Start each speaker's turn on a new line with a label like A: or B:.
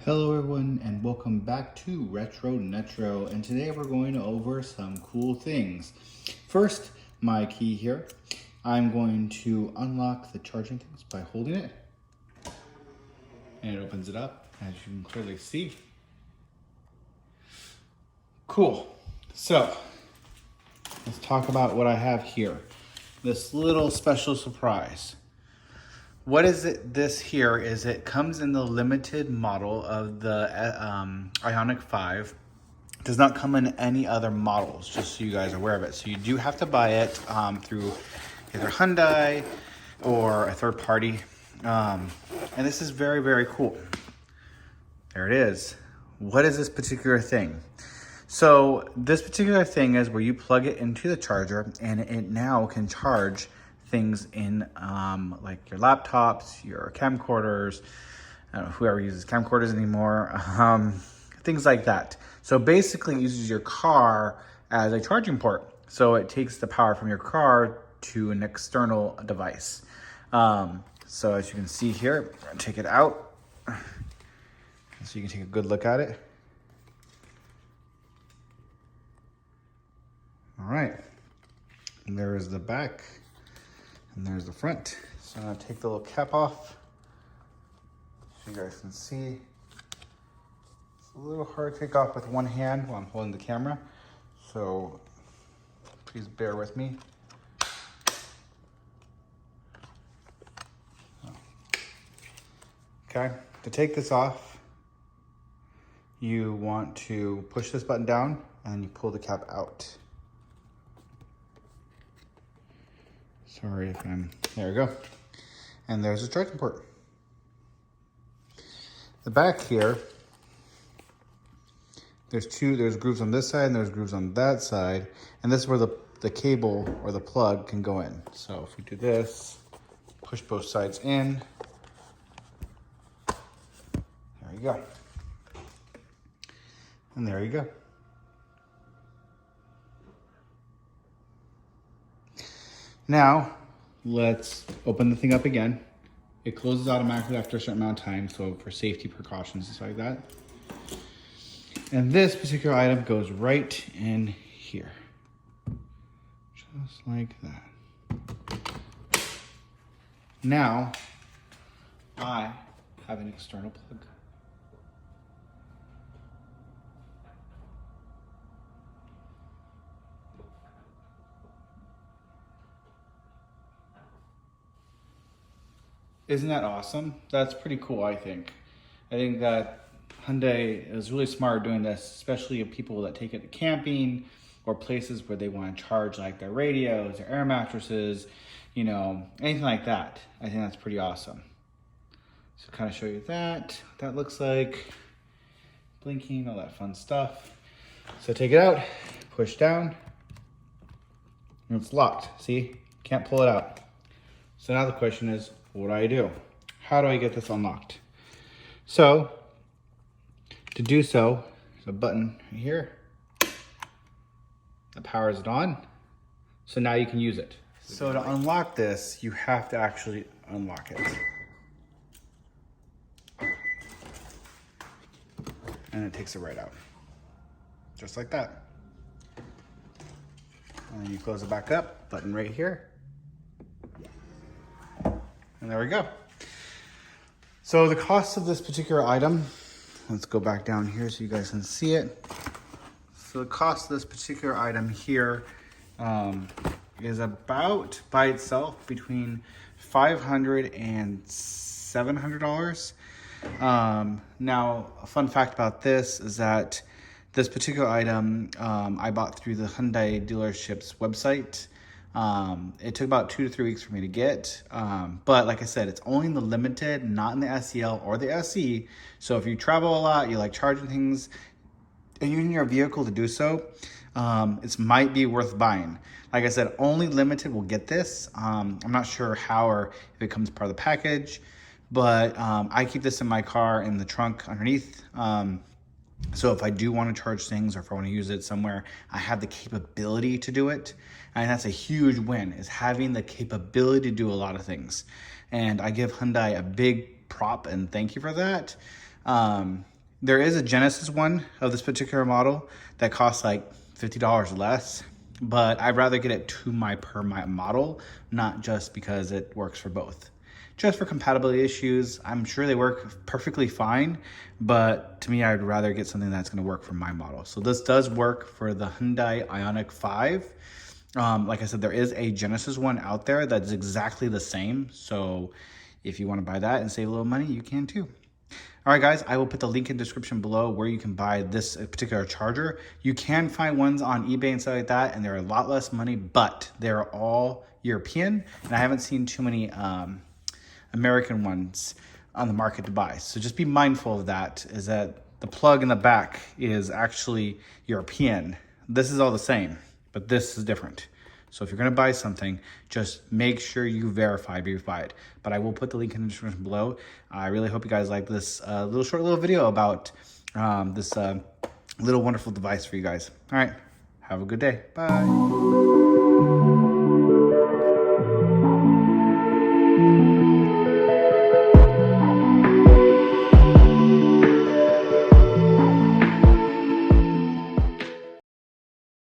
A: Hello everyone and welcome back to Retro Netro, and today we're going over some cool things. First, my key here. I'm going to unlock the charging things by holding it, and it opens it up as you can clearly see. Cool. So let's talk about what I have here. This little special surprise. What is it? This here is it comes in the limited model of the IONIQ 5. It does not come in any other models, just so you guys are aware of it. So you do have to buy it through either Hyundai or a third party. And this is very, very cool. There it is. What is this particular thing? So this particular thing is where you plug it into the charger and it now can charge things in like your laptops, your camcorders, I don't know whoever uses camcorders anymore, things like that. So basically it uses your car as a charging port. So it takes the power from your car to an external device. So as you can see here, I'm gonna take it out so you can take a good look at it. All right, and there is the back. And there's the front. So I'm gonna take the little cap off so you guys can see. It's a little hard to take off with one hand while I'm holding the camera. So please bear with me. Okay, to take this off, you want to push this button down and you pull the cap out. Sorry if there we go. And there's a charging port. The back here, there's grooves on this side and there's grooves on that side. And this is where the cable or the plug can go in. So if we do this, push both sides in. There you go. And there you go. Now, let's open the thing up again. It closes automatically after a certain amount of time, so for safety precautions and stuff like that. And this particular item goes right in here. Just like that. Now, I have an external plug. Isn't that awesome? That's pretty cool, I think. I think that Hyundai is really smart doing this, especially of people that take it to camping or places where they want to charge like their radios, their air mattresses, you know, anything like that. I think that's pretty awesome. So kind of show you that, what that looks like. Blinking, all that fun stuff. So take it out, push down, and it's locked. See, can't pull it out. So now the question is, what do I do? How do I get this unlocked? So, to do so, there's a button right here that powers it on. So now you can use it. So to unlock this, you have to actually unlock it. And it takes it right out. Just like that. And then you close it back up, button right here. And there we go. So the cost of this particular item, let's go back down here so you guys can see it. So the cost of this particular item here is about, by itself, between $500 and $700. Now, a fun fact about this is that this particular item I bought through the Hyundai dealership's website. It took about 2 to 3 weeks for me to get, but like I said, it's only in the limited, not in the SEL or the SE. So if you travel a lot, you like charging things, and you're in your vehicle to do so, it might be worth buying. Like I said, only limited will get this. I'm not sure how or if it comes part of the package, but I keep this in my car in the trunk underneath. So if I do want to charge things or if I want to use it somewhere, I have the capability to do it. And that's a huge win, is having the capability to do a lot of things. And I give Hyundai a big prop and thank you for that. There is a Genesis one of this particular model that costs like $50 less, but I'd rather get it to my model, not just because it works for both. Just for compatibility issues, I'm sure they work perfectly fine, but to me, I'd rather get something that's gonna work for my model. So this does work for the Hyundai IONIQ 5. Like I said, there is a Genesis one out there that's exactly the same. So if you wanna buy that and save a little money, you can too. All right, guys, I will put the link in the description below where you can buy this particular charger. You can find ones on eBay and stuff like that, and they're a lot less money, but they're all European, and I haven't seen too many American ones on the market to buy. So just be mindful of that, is that the plug in the back is actually European. This is all the same, but this is different. So if you're gonna buy something, just make sure you verify before you buy it. But I will put the link in the description below. I really hope you guys like this short little video about this little wonderful device for you guys. All right, have a good day. Bye.